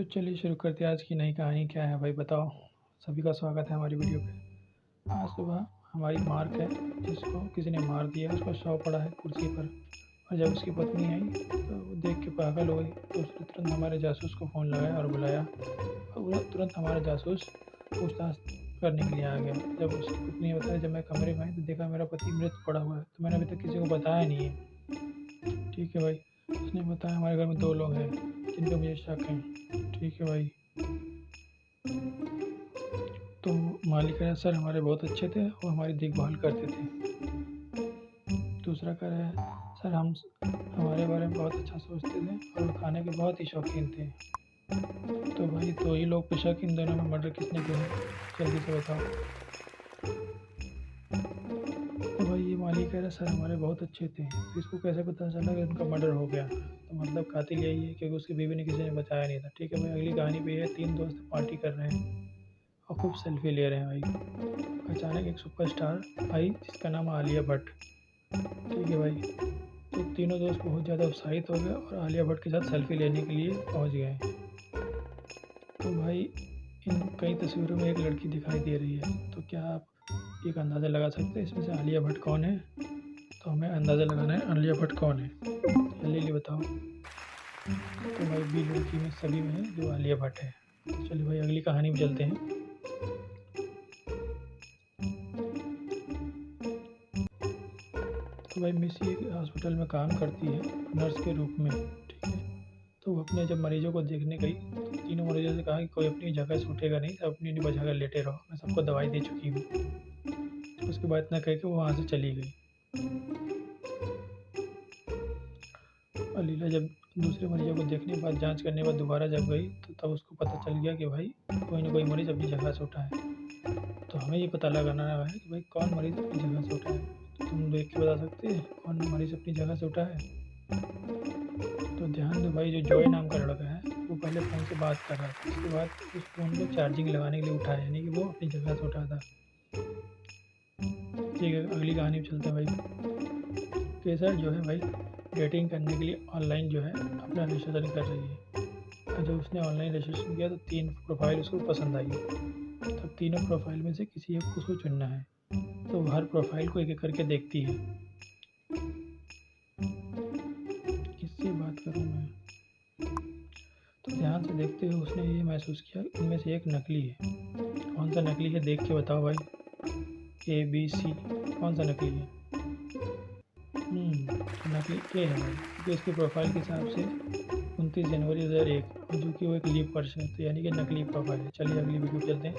तो चलिए शुरू करते हैं आज की नई कहानी। क्या है भाई बताओ। सभी का स्वागत है हमारी वीडियो पे। आज सुबह हमारी मार्क है जिसको किसी ने मार दिया, उसका शव पड़ा है कुर्सी पर। और जब उसकी पत्नी आई तो वो देख के पागल हो गई, तो उसने तुरंत हमारे जासूस को फ़ोन लगाया और बुलाया। और वो तुरंत हमारा जासूस पूछताछ करने के लिए आ गया। जब उसकी पत्नी ने बताया, जब मैं कमरे में आई तो देखा मेरा पति मृत पड़ा हुआ है, तो मैंने अभी तक किसी को बताया नहीं है। ठीक है भाई। उसने बताया हमारे घर में 2 लोग हैं जिन पे मुझे शक है। ठीक है भाई। तो मालिक कह रहा है सर हमारे बहुत अच्छे थे, वो हमारी देखभाल करते थे। दूसरा कह रहा है सर हम हमारे बारे में बहुत अच्छा सोचते थे और वो खाने के बहुत ही शौकीन थे। तो भाई 2 ही लोग पे शक, इन दोनों में मर्डर किसने किया है, जल्दी से बताओ। तो भाई ये मालिक कह रहा है सर हमारे बहुत अच्छे थे, तो इसको कैसे पता चला कि उनका मर्डर हो गया। तो मतलब कातिल यही है, क्योंकि उसकी बीवी ने किसी ने बताया नहीं था। ठीक है भाई, अगली कहानी पे है 3 दोस्त पार्टी कर रहे हैं और खूब सेल्फी ले रहे हैं भाई। अचानक एक सुपरस्टार आई जिसका नाम आलिया भट्ट। ठीक है भाई। तो तीनों दोस्त बहुत ज़्यादा उत्साहित हो गए और आलिया भट्ट के साथ सेल्फी लेने के लिए पहुंच गए। तो भाई इन कई तस्वीरों में एक लड़की दिखाई दे रही है। तो क्या आप एक अंदाज़ा लगा सकते हैं इसमें से आलिया भट्ट कौन है? तो हमें अंदाज़ा लगाना है आलिया भट्ट कौन है, जल्दी बताओ। तो भाई बी लड़की में सभी में है जो आलिया भट्ट है। चलिए भाई अगली कहानी में चलते हैं। तो भाई मिसी एक हॉस्पिटल में काम करती है नर्स के रूप में। ठीक है। तो वो अपने जब मरीजों को देखने गई तो तीनों मरीजों से कहा कि कोई अपनी जगह से उठेगा नहीं, सब अपनी अपनी जगह लेटे रहो, मैं सबको दवाई दे चुकी हूँ। तो उसके बाद इतना कह के वो वहाँ से चली गई। और लीला जब दूसरे मरीजों को देखने के बाद जांच करने के बाद दोबारा जब गई तो तब उसको पता चल गया कि भाई कोई ना कोई मरीज अपनी जगह से उठा है। तो हमें ये पता लगाना है कि भाई कौन मरीज अपनी जगह से उठा है। तो तुम देख के बता सकते हैं कौन मरीज अपनी जगह से उठा है? तो ध्यान दो भाई, जो जॉय नाम का लड़का है वो पहले फ़ोन से बात कर रहा था, उसके बाद उस फ़ोन को चार्जिंग लगाने के लिए उठाया, यानी कि वो अपनी जगह से उठा था। ठीक है, अगली कहानी में चलते हैं भाई। केसर जो है भाई डेटिंग करने के लिए ऑनलाइन जो है अपना रजिस्ट्रेशन कर रही है। और जब उसने ऑनलाइन रजिस्ट्रेशन किया तो 3 प्रोफाइल उसको पसंद आई। तब तीनों प्रोफाइल में से किसी एक को उसको चुनना है। तो वो हर प्रोफाइल को एक-एक करके देखती है। किससे बात करूँ मैं? तो ध्यान से देखते हुए उसने ये महसूस किया इनमें से एक नकली है। कौन सा नकली है देख के बताओ भाई। ए बी सी, कौन सा नकली है? नकली ए है भाई, क्योंकि उसके प्रोफाइल के हिसाब से 29 जनवरी 2001 और जो कि वो एक लीप वर्ष है, तो यानी कि नकली प्रोफाइल है। चलिए अगली वीडियो पे चलते हैं।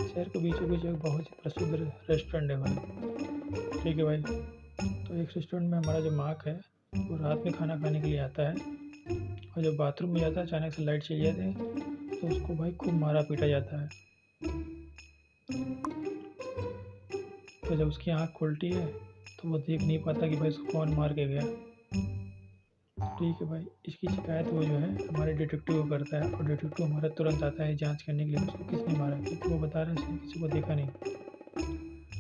शहर के बीचों बीच एक बहुत ही प्रसिद्ध रेस्टोरेंट है भाई। ठीक है भाई। तो एक रेस्टोरेंट में हमारा जो मार्क है वो रात में खाना खाने के लिए आता है, और जब बाथरूम में जाता है अचानक से लाइट चली जाती है तो उसको भाई खूब मारा पीटा जाता है। तो जब उसकी आँख खुलती है तो वो देख नहीं पाता कि भाई उसको कौन मार के गया। ठीक है भाई। इसकी शिकायत वो जो है हमारे डिटेक्टिव को करता है, और डिटेक्टिव हमारा तुरंत आता है जांच करने के लिए उसको किसने मारा, क्योंकि वो बता रहा है उसने किसी को देखा नहीं।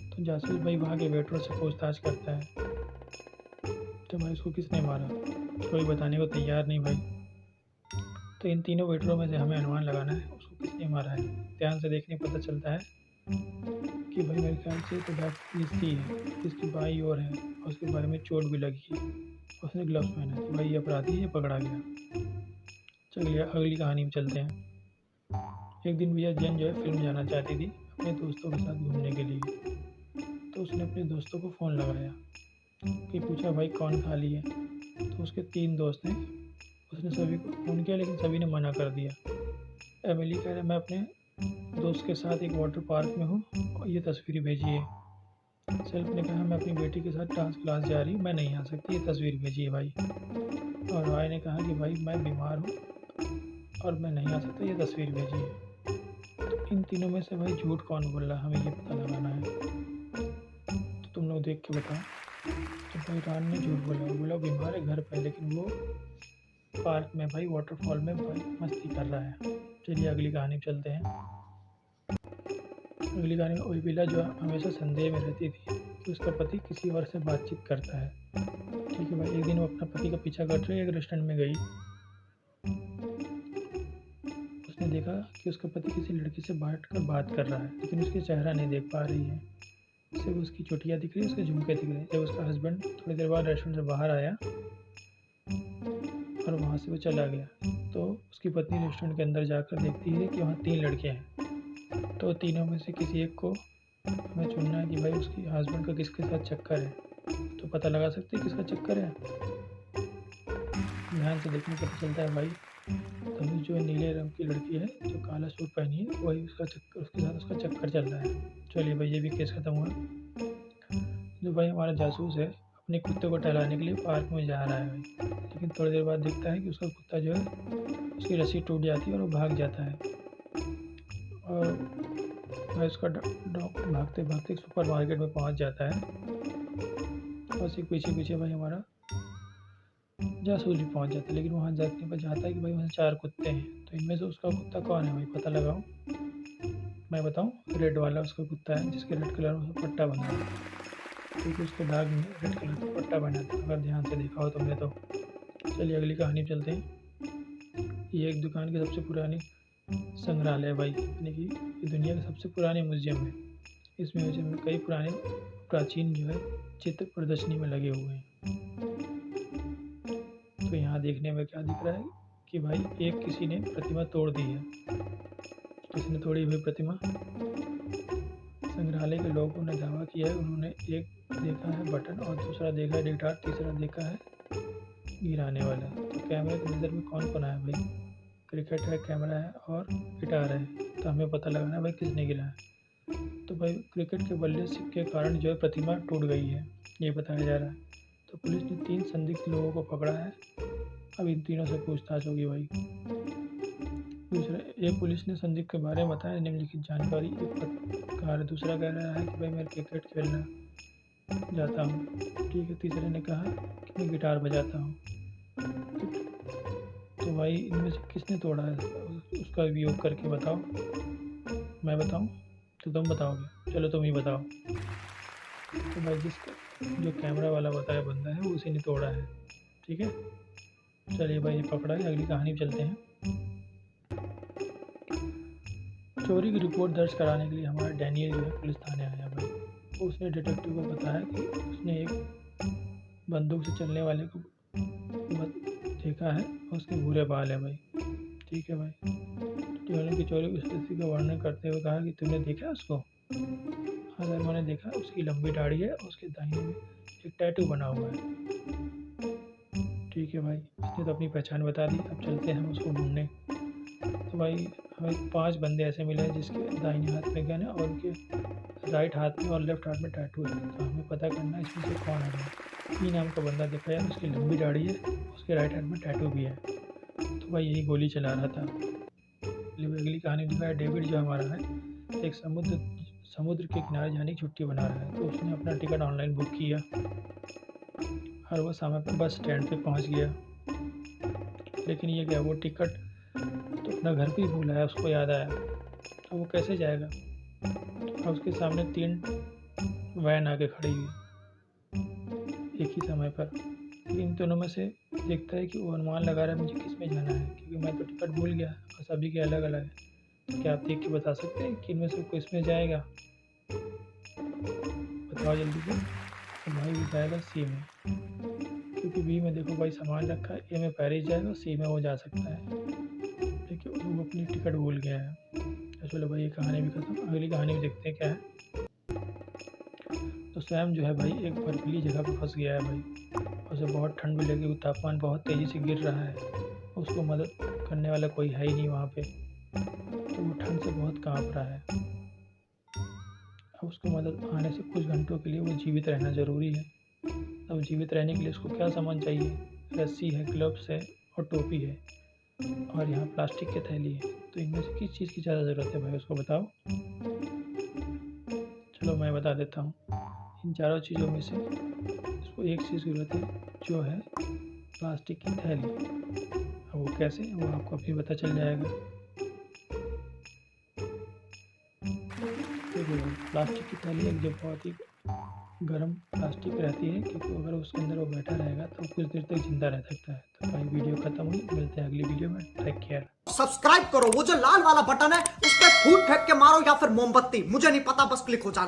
तो जासूस भाई वहाँ के वेटर से पूछताछ करता है तो भाई उसको किसने मारा, कोई बताने को तैयार नहीं भाई। तो इन तीनों वेटरों में से हमें अनुमान लगाना है उसको किसने मारा है। ध्यान से देखने पता चलता है कि भाई मेरे ख्याल से तो इसकी है, इसकी बाई और है और उसके बारे में चोट भी लगी है, उसने ग्लव्स पहना है। तो भाई ये अपराधी है, पकड़ा गया। चलिए अगली कहानी में चलते हैं। एक दिन भैया जैन जो है फिल्म जाना चाहती थी अपने दोस्तों के साथ घूमने के लिए। तो उसने अपने दोस्तों को फ़ोन लगाया कि पूछा भाई कौन खाली है। तो उसके 3 दोस्त हैं, उसने सभी को फ़ोन किया लेकिन सभी ने मना कर दिया। एमिली कह रहा है मैं अपने दोस्त के साथ एक वाटर पार्क में हूँ और ये तस्वीर भेजिए। सेल्फ ने कहा मैं अपनी बेटी के साथ डांस क्लास जा रही हूँ, मैं नहीं आ सकती, ये तस्वीर भेजिए भाई। और राय ने कहा कि भाई मैं बीमार हूँ और मैं नहीं आ सकता, ये तस्वीर भेजिए। तो इन तीनों में से भाई झूठ कौन बोल रहा है, हमें ये पता लगाना है। तो तुम लोग देख के बताओ। तो भाई रान ने झूठ बोला, बोला बीमार है घर पे, लेकिन वो पार्क में भाई वाटरफॉल में भाई मस्ती कर रहा है। चलिए अगली कहानी में चलते हैं। अगली कहानी में ओइबिला जो हमेशा संदेह में रहती थी कि उसका पति किसी और से बातचीत करता है। ठीक है भाई। एक दिन वो अपना पति का पीछा करते हुए एक रेस्टोरेंट में गई। देखा कि उसका पति किसी लड़की से बैठकर बात कर रहा है, लेकिन उसकी चेहरा नहीं देख पा रही है। सिर्फ उसकी चोटियाँ दिख रही है, उसके झुमके दिख रहे हैं। जब उसका हस्बैंड थोड़ी देर बाद रेस्टोरेंट से बाहर आया और वहाँ से वो चला गया, तो उसकी पत्नी रेस्टोरेंट के अंदर जाकर देखती है कि वहाँ 3 लड़कियाँ हैं। तो तीनों में से किसी एक को हमें चुनना है कि भाई उसकी हस्बैंड का किसके साथ चक्कर है। तो पता लगा सकते हैं किसका चक्कर है। ध्यान से देखने पता चलता है भाई, तनुज जो नीले रंग की लड़की है जो काला सूट पहनी है, वही उसका चक्कर, उसके साथ उसका चक्कर चल रहा है। चलिए भाई, ये भी केस खत्म हुआ। जो भाई हमारा जासूस है अपने कुत्ते को टहलाने के लिए पार्क में जा रहा है भाई, लेकिन थोड़ी देर बाद देखता है कि उसका कुत्ता जो है उसकी रस्सी टूट जाती है और वो भाग जाता है। और भाई उसका डॉग भागते भागते सुपर मार्केट में पहुंच जाता है। और उसके पीछे पीछे भाई हमारा जासूस भी पहुंच जाता है, लेकिन वहाँ देखने पर चाहता है कि भाई वहाँ 4 कुत्ते हैं, तो इनमें से उसका कुत्ता कौन है भाई, पता लगाओ। मैं बताऊं, रेड वाला उसका कुत्ता है जिसके रेड कलर में पट्टा बना है, क्योंकि उसके दाग में रेड कलर का पट्टा बना था, अगर ध्यान से देखा हो तुमने तो। चलिए अगली कहानी चलते हैं। ये एक दुकान की सबसे पुरानी संग्रहालय है भाई, यानी कि ये दुनिया का सबसे पुरानी म्यूजियम है। इस म्यूजियम में कई पुराने प्राचीन जो है चित्र प्रदर्शनी में लगे हुए हैं। तो यहाँ देखने में क्या दिख रहा है कि भाई एक किसी ने प्रतिमा तोड़ दी है। किसने तोड़ी हुई प्रतिमा? संग्रहालय के लोगों ने दावा किया है, उन्होंने एक देखा है बटन और दूसरा देखा है गिटार, तीसरा देखा है गिराने वाला। तो कैमरे की नज़र में कौन कौन आया भाई? क्रिकेट है, कैमरा है और गिटार है। तो हमें पता लगाना है भाई किसने गिरा है। तो भाई क्रिकेट के बल्ले के कारण जो है प्रतिमा टूट गई है, ये बताया जा रहा है। तो पुलिस ने 3 संदिग्ध लोगों को पकड़ा है। अब इन तीनों से पूछताछ होगी भाई। दूसरा, एक पुलिस ने संदिग्ध के बारे में बताया निम्नलिखित जानकारी। एक पत्रकार, दूसरा कह रहा है कि भाई मैं क्रिकेट खेलना जाता हूँ, ठीक है। तीसरे ने कहा कि मैं गिटार बजाता हूँ। तो भाई इनमें से किसने तोड़ा है, उसका उपयोग करके बताओ। मैं बताऊँ तो तुम बताओगे? चलो तुम ही बताओ। तो भाई जिसका जो कैमरा वाला बताया बंदा है वो उसी ने तोड़ा है, ठीक है। चलिए भाई, ये पकड़ा है। अगली कहानी में चलते हैं। चोरी की रिपोर्ट दर्ज कराने के लिए हमारा डैनियल जो है पुलिस थाने आया भाई। उसने डिटेक्टिव को बताया कि उसने एक बंदूक से चलने वाले को देखा है और उसके भूरे बाल है भाई, ठीक है भाई। डिटेक्टिव की चोरी की स्थिति का वर्णन करते हुए कहा कि तुमने देखा उसको? हाँ सर, मैंने देखा। उसकी लंबी दाढ़ी है और उसके दाहिने में एक टैटू बना हुआ है, ठीक है भाई। इसने तो अपनी पहचान बता दी। अब चलते हैं हम उसको ढूंढने। तो भाई हमें 5 बंदे ऐसे मिले हैं जिसके दाहिने हाथ में गन है और उनके राइट हाथ में और लेफ्ट हाथ में टैटू है। तो हमें पता करना है इसमें से कौन है भाई। ई नाम का बंदा देखा है, उसकी लंबी दाढ़ी है, उसके राइट हाथ में टैटू भी है। तो भाई यही गोली चला रहा था। अगली कहानी दिखा है। डेविड जो हमारा है एक समुद्र के किनारे जाने की छुट्टी बना रहा है। तो उसने अपना टिकट ऑनलाइन बुक किया और वह समय पर बस स्टैंड पे पहुंच गया। लेकिन ये क्या, वो टिकट तो अपना घर पे ही भूला है, उसको याद आया। तो वो कैसे जाएगा? और उसके सामने 3 वैन आके खड़ी हुई एक ही समय पर। इन दोनों में से देखता है कि वो अनुमान लगा रहा है मुझे किस में जाना है, क्योंकि मैं तो टिकट भूल गया और सभी के अलग अलग है। तो क्या आप देख के बता सकते हैं कि इनमें से कोई इसमें जाएगा? बताओ जल्दी से। तो भाई वो जाएगा सी में, क्योंकि बी में देखो भाई सामान रखा है, ए में पेरिस जाएगा और सी में वो जा सकता है, लेकिन वो अपनी टिकट भूल गया है। तो चलो भाई, ये कहानी भी खत्म। अगली कहानी में देखते हैं क्या है। तो सैम जो है भाई एक बर्फीली जगह पे फंस गया है भाई। उसे बहुत ठंड भी लगी, तापमान बहुत तेज़ी से गिर रहा है, उसको मदद करने वाला कोई है ही नहीं वहाँ पे। तो वो ठंड से बहुत काँप रहा है। अब उसको मदद आने से कुछ घंटों के लिए वो जीवित रहना ज़रूरी है। अब जीवित रहने के लिए उसको क्या सामान चाहिए? रस्सी है, ग्लव्स है और टोपी है, और यहाँ प्लास्टिक की थैली है। तो इनमें से किस चीज़ की ज़्यादा ज़रूरत है भाई, उसको बताओ। चलो मैं बता देता हूँ। इन चारों चीज़ों में से उसको एक चीज़ की ज़रूरत है, जो है प्लास्टिक की थैली। अब वो कैसे, वो आपको अभी पता चल जाएगा। देखिए भाई, प्लास्टिक की थैली एक जो बहुत ही गर्म प्लास्टिक रहती है, क्योंकि अगर उसके अंदर वो बैठा रहेगा तो कुछ देर तक जिंदा रह सकता है। तो भाई वीडियो खत्म हुई, मिलते हैं अगली वीडियो में। Take care. सब्सक्राइब करो, वो जो लाल वाला बटन है उस पर फूट फेंक के मारो या फिर मोमबत्ती, मुझे नहीं पता, बस क्लिक हो जाना।